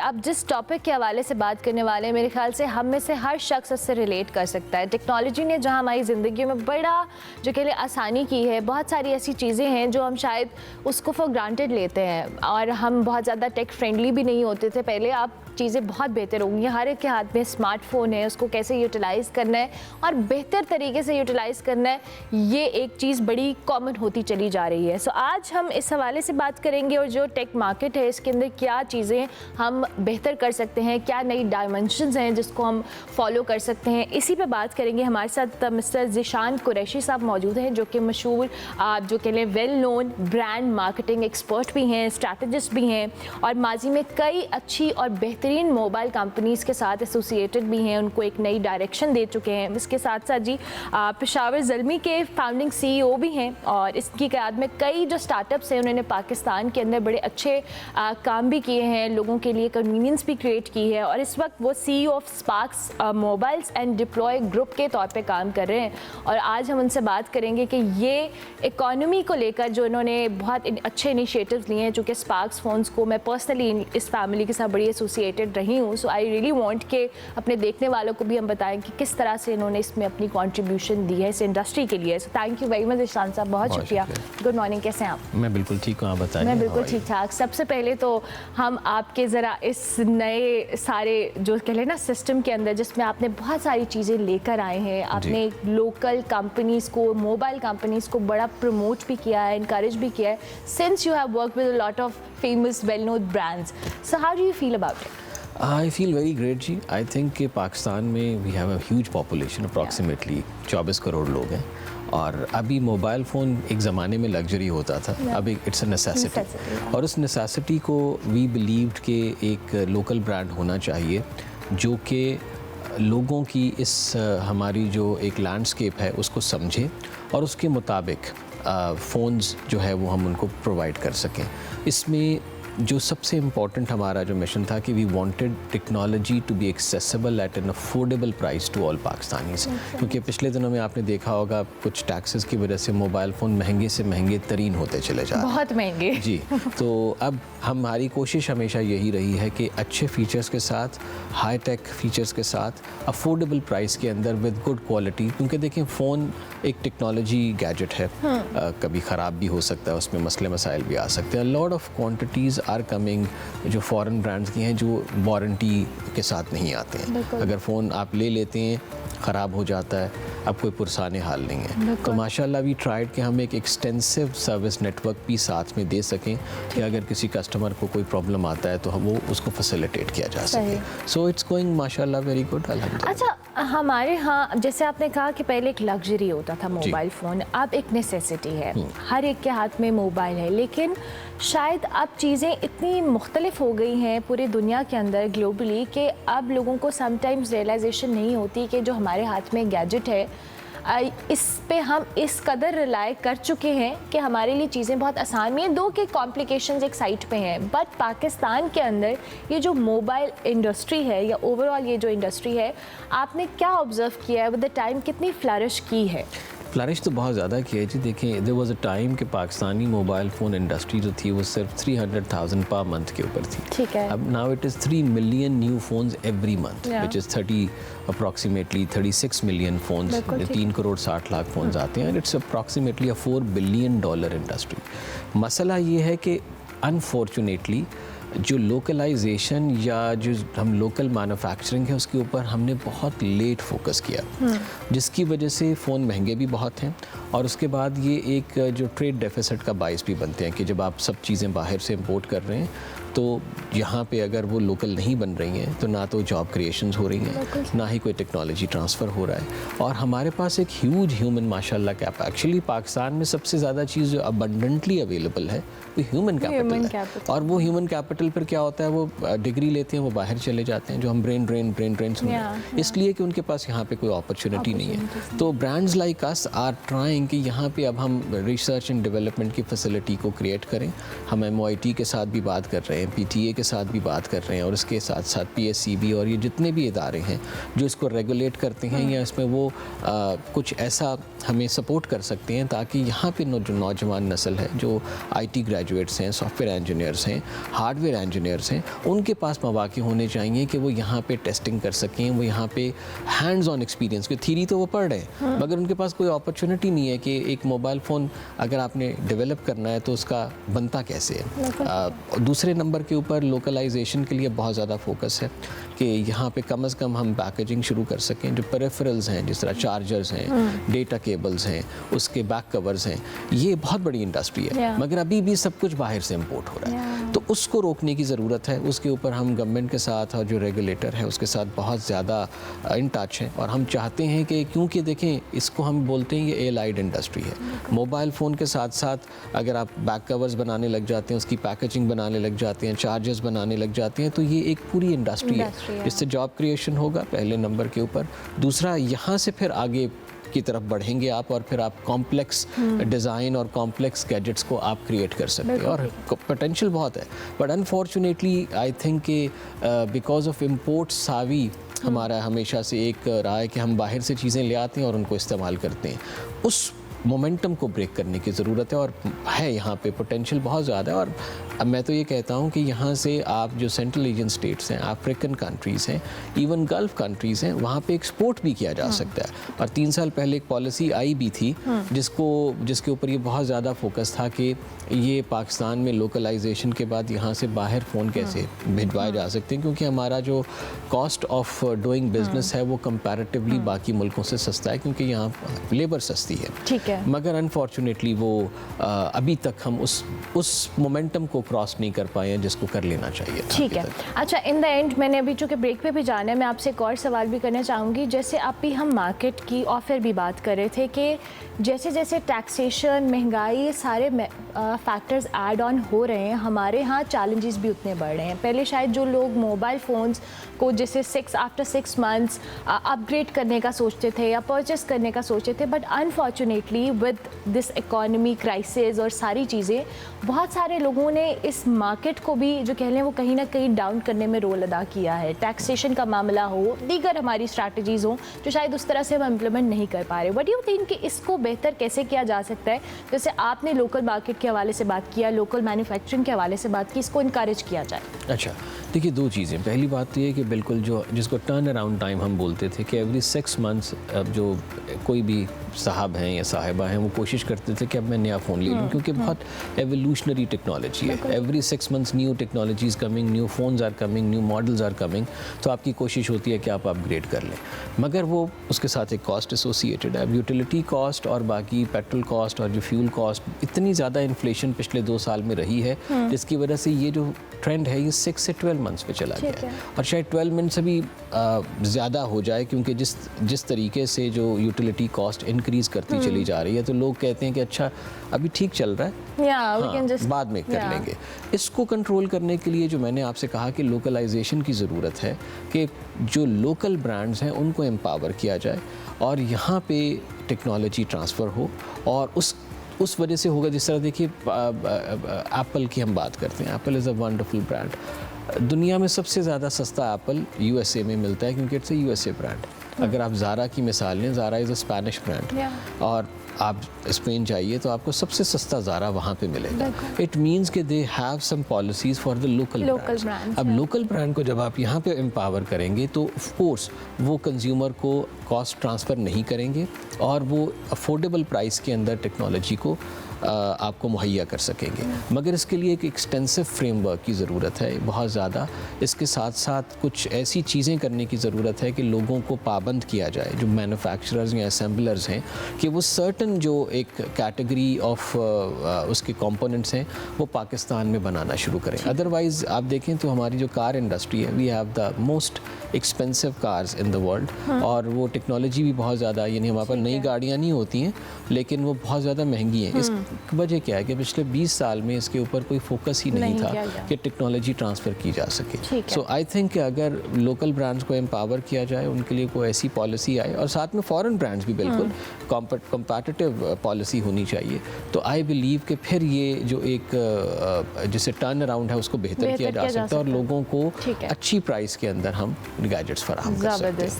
آپ جس ٹاپک کے حوالے سے بات کرنے والے ہیں میرے خیال سے ہم میں سے ہر شخص اس سے ریلیٹ کر سکتا ہے. ٹیکنالوجی نے جہاں ہماری زندگیوں میں بڑا جو کہ آسانی کی ہے, بہت ساری ایسی چیزیں ہیں جو ہم شاید اس کو فار گرانٹیڈ لیتے ہیں, اور ہم بہت زیادہ ٹیک فرینڈلی بھی نہیں ہوتے تھے پہلے. آپ چیزیں بہت بہتر ہوں گی, ہر ایک کے ہاتھ میں اسمارٹ فون ہے, اس کو کیسے یوٹیلائز کرنا ہے اور بہتر طریقے سے یوٹیلائز کرنا ہے, یہ ایک چیز بڑی کامن ہوتی چلی جا رہی ہے. سو آج ہم اس حوالے سے بات کریں گے, اور جو ٹیک مارکیٹ ہے اس کے اندر کیا چیزیں ہم بہتر کر سکتے ہیں, کیا نئی ڈائمنشنز ہیں جس کو ہم فالو کر سکتے ہیں, اسی پہ بات کریں گے. ہمارے ساتھ مسٹر ذیشان قریشی صاحب موجود ہیں جو کہ مشہور جو کہ well known brand marketing expert بھی ہیں, اسٹریٹجسٹ بھی ہیں, اور ماضی میں کئی اچھی اور بہترین موبائل کمپنیز کے ساتھ ایسوسیٹڈ بھی ہیں, ان کو ایک نئی ڈائریکشن دے چکے ہیں. اس کے ساتھ ساتھ جی پشاور زلمی کے فاؤنڈنگ سی ای او بھی ہیں, اور اس کی قیادت میں کئی جو اسٹارٹ اپس ہیں انہوں نے پاکستان کے اندر بڑے اچھے کام بھی کیے ہیں, لوگوں کے لیے کنوینئنس بھی کریٹ کی ہے, اور اس وقت وہ C E O of Sparks Mobiles and Deploy Group کے طور پہ کام کر رہے ہیں. اور آج ہم ان سے بات کریں گے کہ یہ اکانومی کو لے کر جو انہوں نے بہت اچھے انیشیٹوز لیے ہیں, چونکہ اسپارکس فونس کو میں پرسنلی اس فیملی کے ساتھ بڑی ایسوسیٹڈ رہی ہوں. سو آئی ریئلی وانٹ کہ اپنے دیکھنے والوں کو بھی ہم بتائیں کہ کس طرح سے انہوں نے اس میں اپنی کنٹریبیوشن دی ہے اس انڈسٹری کے لیے. So thank you very much Zeeshan صاحب, بہت شکریہ. گڈ مارننگ, کیسے ہیں آپ؟ میں بالکل ٹھیک ہوں, آپ بتائیں. میں بالکل ٹھیک ٹھاک. سب سے پہلے تو ہم آپ کے ذرا اس نئے سارے جو کہہ لیں نا سسٹم کے اندر جس میں آپ نے بہت ساری چیزیں لے کر آئے ہیں, آپ نے لوکل کمپنیز کو, موبائل کمپنیز کو بڑا پروموٹ بھی کیا ہے, انکریج بھی کیا ہے, since you have work with a lot of famous well known brands. So how do you feel about it? I feel very great جی. I think کہ پاکستان میں we have a huge population, approximately 24 crore لوگ ہیں, اور ابھی mobile phone ایک زمانے میں لگژری ہوتا تھا, اب اٹس اے نیسیسٹی, اور اس نیسیسٹی کو وی بلیوڈ کہ ایک لوکل برانڈ ہونا چاہیے جو کہ لوگوں کی اس ہماری جو ایک لینڈسکیپ ہے اس کو سمجھے اور اس کے مطابق فونز جو ہے وہ ہم ان کو پرووائڈ کر سکیں. اس میں جو سب سے امپورٹنٹ ہمارا جو مشن تھا کہ we wanted technology to be accessible at an affordable price to all Pakistanis, کیونکہ پچھلے دنوں میں آپ نے دیکھا ہوگا کچھ ٹیکسز کی وجہ سے موبائل فون مہنگے سے مہنگے ترین ہوتے چلے جا رہے ہیں, بہت مہنگے جی. تو اب ہماری کوشش ہمیشہ یہی رہی ہے کہ اچھے فیچرز کے ساتھ, ہائی ٹیک فیچرز کے ساتھ, افورڈیبل پرائز کے اندر ود گڈ کوالٹی, کیونکہ دیکھیں فون ایک ٹیکنالوجی گیجٹ ہے, کبھی خراب بھی ہو سکتا ہے, اس میں مسئلے مسائل بھی آ سکتے ہیں. Lot of quantities are coming جو فورن برانڈز کی ہیں جو وارنٹی کے ساتھ نہیں آتے ہیں. اگر فون آپ لے لیتے ہیں خراب ہو جاتا ہے, اب کوئی پرسان حال نہیں ہے. تو ماشاءاللہ وی ٹرائیڈ کہ ہم ایک ایکسٹینسو سروس نیٹ ورک بھی ساتھ میں دے سکیں کہ اگر کسی کسٹمر کو کوئی پرابلم آتا ہے تو وہ اس کو فیسیلیٹیٹ کیا جا سکے. سو اٹس گوئنگ ماشاءاللہ ویری گڈ, الحمدللہ. اچھا, ہمارے ہاں جیسے آپ نے کہا کہ پہلے ایک لگژری ہوتا تھا موبائل فون, اب ایک نیسیسٹی ہے, ہر ایک کے ہاتھ میں موبائل ہے, لیکن شاید اب چیزیں اتنی مختلف ہو گئی ہیں پوری دنیا کے اندر گلوبلی کہ اب لوگوں کو سم ٹائمز ریئلائزیشن نہیں ہوتی کہ جو ہمارے ہاتھ میں گیجٹ ہے اس پہ ہم اس قدر ریلائی کر چکے ہیں کہ ہمارے لیے چیزیں بہت آسان بھی ہیں. دو کے کمپلیکیشنز ایک سائٹ پہ ہیں, بٹ پاکستان کے اندر یہ جو موبائل انڈسٹری ہے یا اوور آل یہ جو انڈسٹری ہے, آپ نے کیا آبزرو کیا ہے ود دا ٹائم, کتنی فلرش کی ہے؟ فلرش تو بہت زیادہ کی ہے جی. دیکھیں دیر واز اے ٹائم کہ پاکستانی موبائل فون انڈسٹری جو تھی وہ صرف 300,000 پر منتھ کے اوپر تھی. ٹھیک ہے. اب now it is 3 million new phones every month, which is approximately 36 million phones, 3 crore 60 lakh phones آتے ہیں, and it's approximately a $4 billion industry. مسئلہ یہ ہے کہ انفارچونیٹلی جو لوکلائزیشن یا جو ہم لوکل مینوفیکچرنگ ہے اس کے اوپر ہم نے بہت لیٹ فوکس کیا, جس کی وجہ سے فون مہنگے بھی بہت ہیں, اور اس کے بعد یہ ایک جو ٹریڈ ڈیفیسٹ کا باعث بھی بنتے ہیں کہ جب آپ سب چیزیں باہر سے امپورٹ کر رہے ہیں تو یہاں پہ اگر وہ لوکل نہیں بن رہی ہیں تو نہ تو جاب کریشنز ہو رہی ہیں, نہ ہی کوئی ٹیکنالوجی ٹرانسفر ہو رہا ہے. اور ہمارے پاس ایک ہیوج ہیومن ماشاءاللہ کیپ, ایکچولی پاکستان میں سب سے زیادہ چیز جو ابنڈنٹلی اویلیبل ہے وہ ہیومن کیپٹل ہے, اور وہ ہیومن کیپٹل پر کیا ہوتا ہے, وہ ڈگری لیتے ہیں وہ باہر چلے جاتے ہیں, جو ہم برین ڈرین سنتے ہیں, اس لیے کہ ان کے پاس یہاں پہ کوئی اپرچونٹی نہیں ہے. تو brands like us are trying think कि यहाँ पे अब हम रिसर्च एंड डेवलपमेंट की फैसिलिटी को क्रिएट करें. हम MOIT के साथ भी बात कर रहे हैं, PTA के साथ भी बात कर रहे हैं, और इसके साथ साथ PSCB और ये जितने भी इदारे हैं जो इसको रेगुलेट करते हैं या इसमें वो कुछ ऐसा हमें सपोर्ट कर सकते हैं ताकि यहाँ पे जो नौजवान नस्ल है, जो IT ग्रेजुएट्स हैं, सॉफ्टवेयर इंजीनियर्स हैं, हार्डवेयर इंजीनियर्स हैं, उनके पास मौके होने चाहिए कि वो यहाँ पे टेस्टिंग कर सकें, वो यहाँ पे हैंड्स ऑन एक्सपीरियंस, की थ्योरी तो वो पढ़ रहे हैं मगर उनके पास कोई अपॉर्चुनिटी नहीं है कि एक मोबाइल फ़ोन अगर आपने डेवलप करना है तो उसका बनता कैसे है. दूसरे नंबर के ऊपर लोकलाइजेशन के लिए बहुत ज़्यादा फोकस है कि यहाँ पे कम से कम हम पैकेजिंग शुरू कर सकें. जो पेरिफेरल्स हैं, जिस तरह चार्जर्स हैं, डेटा केबल्स हैं, उसके बैक कवर्स हैं, ये बहुत बड़ी इंडस्ट्री है मगर अभी भी सब कुछ बाहर से इंपोर्ट हो रहा है. तो उसको रोकने की ज़रूरत है. उसके ऊपर हम गवर्नमेंट के साथ और जो रेगुलेटर है उसके साथ बहुत ज़्यादा इन टच हैं और हम चाहते हैं कि, क्योंकि देखें इसको हम बोलते हैं ये एलाइड इंडस्ट्री है. मोबाइल फ़ोन के साथ साथ अगर आप बैक कवर्स बनाने लग जाते हैं, उसकी पैकेजिंग बनाने लग जाते हैं, चार्जर्स बनाने लग जाते हैं, तो ये एक पूरी इंडस्ट्री है. इससे जॉब क्रिएशन होगा पहले नंबर के ऊपर. दूसरा, यहाँ से फिर आगे की तरफ बढ़ेंगे आप और फिर आप कॉम्प्लेक्स डिज़ाइन और कॉम्प्लेक्स गैजेट्स को आप क्रिएट कर सकते हैं और पोटेंशियल बहुत है. बट अनफॉर्चुनेटली आई थिंक कि बिकॉज ऑफ इम्पोर्ट सावी हमारा हमेशा से एक रहा है कि हम बाहर से चीज़ें ले आते हैं और उनको इस्तेमाल करते हैं. उस मोमेंटम को ब्रेक करने की ज़रूरत है और है यहाँ पे पोटेंशियल बहुत ज़्यादा है. और अब मैं तो ये कहता हूँ कि यहाँ से आप जो सेंट्रल एशियन स्टेट्स हैं, अफ्रीकन कंट्रीज़ हैं, इवन गल्फ़ कंट्रीज़ हैं, वहाँ पे एक्सपोर्ट भी किया जा सकता है. और 3 साल पहले एक पॉलिसी आई भी थी जिसके ऊपर ये बहुत ज़्यादा फोकस था कि ये पाकिस्तान में लोकलाइजेशन के बाद यहाँ से बाहर फ़ोन कैसे भिजवाए जा सकते हैं, क्योंकि हमारा जो कॉस्ट ऑफ डूइंग बिजनेस है वो कंपैरेटिवली बाकी मुल्कों से सस्ता है क्योंकि यहाँ लेबर सस्ती है. ठीक है. मगर अनफॉर्चुनेटली वो अभी तक हम उस मोमेंटम को क्रॉस नहीं कर पाए हैं जिसको कर लेना चाहिए. ठीक है. अच्छा, इन द एंड मैंने अभी चूँकि ब्रेक पे भी जाना है, मैं आपसे एक और सवाल भी करना चाहूँगी. जैसे आप भी हम मार्केट की और फिर भी बात कर रहे थे कि जैसे जैसे टैक्सेशन, महंगाई, सारे फैक्टर्स ऐड ऑन हो रहे हैं, हमारे यहाँ चैलेंजेस भी उतने बढ़ रहे हैं. पहले शायद जो लोग मोबाइल फ़ोन्स को जैसे आफ्टर 6 मंथ्स अपग्रेड करने का सोचते थे या परचेस करने का सोचते थे, but unfortunately with this economy crisis और सारी चीज़ें, बहुत सारे लोगों ने इस मार्केट को भी जो कह लें वो कहीं ना कहीं डाउन करने में रोल अदा किया है. टैक्सेशन का मामला हो, दीगर हमारी स्ट्रैटेजीज़ हो जो शायद उस तरह से हम इम्प्लीमेंट नहीं कर पा रहे. व्हाट डू यू थिंक कि इसको बेहतर कैसे किया जा सकता है? जैसे आपने लोकल मार्केट के हवाले से बात किया, लोकल मैन्युफैक्चरिंग के हवाले से बात की, इसको इनकरेज किया जाए. अच्छा, देखिए 2 चीज़ें. पहली बात तो ये कि बिल्कुल जो जिसको टर्न अराउंड टाइम हम बोलते थे कि एवरी 6 मंथ्स जो कोई भी साहब हैं या साहिबा हैं वो कोशिश करते थे कि अब मैं नया फ़ोन ले लूँ क्योंकि बहुत एवोल्यूशनरी टेक्नोलॉजी है. Every 6 months new technologies coming, new phones are coming, new models are coming. तो आपकी कोशिश होती है कि आप अपग्रेड कर लें, मगर वो उसके साथ एक कॉस्ट एसोसिएटेड है. अब यूटिलिटी कॉस्ट और बाकी पेट्रोल कॉस्ट और जो फ्यूल कॉस्ट, इतनी ज़्यादा इन्फ्लेशन पिछले 2 साल में रही है जिसकी वजह से ये जो ट्रेंड है ये 6 से 12 मंथ्स पे चला गया है और शायद 12 मंथ से भी ज़्यादा हो जाए क्योंकि जिस तरीके से जो यूटिलिटी कॉस्ट इंक्रीज़ करती चली जा रही है तो लोग कहते हैं कि अच्छा अभी ठीक चल रहा है, बाद में कर लेंगे. इसको कंट्रोल करने के लिए जो मैंने आपसे कहा कि लोकलाइजेशन की ज़रूरत है कि जो लोकल ब्रांड्स हैं उनको एम्पावर किया जाए और यहाँ पे टेक्नोलॉजी ट्रांसफ़र हो और उस वजह से होगा. जिस तरह देखिए एप्पल की हम बात करते हैं, Apple is a wonderful brand. दुनिया में सबसे ज़्यादा सस्ता एप्पल USA में मिलता है क्योंकि इट्स अ USA ब्रांड. अगर आप ज़ारा की मिसाल लें, Zara is a Spanish brand और आप स्पेन जाइए तो आपको सबसे सस्ता ज़ारा वहाँ पे मिलेगा. इट मीन्स कि they have some policies for the local brands. अब लोकल ब्रांड को जब आप यहाँ पे एम्पावर करेंगे तो ऑफ कोर्स वो कंज्यूमर को कॉस्ट ट्रांसफ़र नहीं करेंगे और वो अफोर्डेबल प्राइस के अंदर टेक्नोलॉजी को आपको मुहैया कर सकेंगे. मगर इसके लिए एक एक्सटेंसिव फ्रेमवर्क की ज़रूरत है बहुत ज़्यादा. इसके साथ साथ कुछ ऐसी चीज़ें करने की ज़रूरत है कि लोगों को पाबंद किया जाए, जो मैन्युफैक्चरर्स या असेंबलर्स हैं, कि वो सर्टन जो एक कैटेगरी ऑफ उसके कंपोनेंट्स हैं वो पाकिस्तान में बनाना शुरू करें. अदरवाइज़ आप देखें तो हमारी जो कार इंडस्ट्री है, we have the most expensive cars in the world और वो टेक्नोलॉजी भी बहुत ज़्यादा, यानी हमारे पास नई गाड़ियाँ नहीं होती हैं लेकिन वो बहुत ज़्यादा महंगी हैं. وجہ کیا ہے کہ پچھلے 20 سال میں اس کے اوپر کوئی فوکس ہی نہیں تھا کہ ٹیکنالوجی ٹرانسفر کی جا سکے. سو آئی تھنک کہ اگر لوکل برانڈس کو امپاور کیا جائے, ان کے لیے کوئی ایسی پالیسی آئے, اور ساتھ میں فارن برانڈس بھی بالکل کمپیٹیٹیو پالیسی ہونی چاہیے, تو آئی بلیو کہ پھر یہ جو ایک جسے ٹرن اراؤنڈ ہے اس کو بہتر کیا جا سکتا ہے, اور لوگوں کو اچھی پرائس کے اندر ہم گیجٹس فراہم کر سکتے ہیں.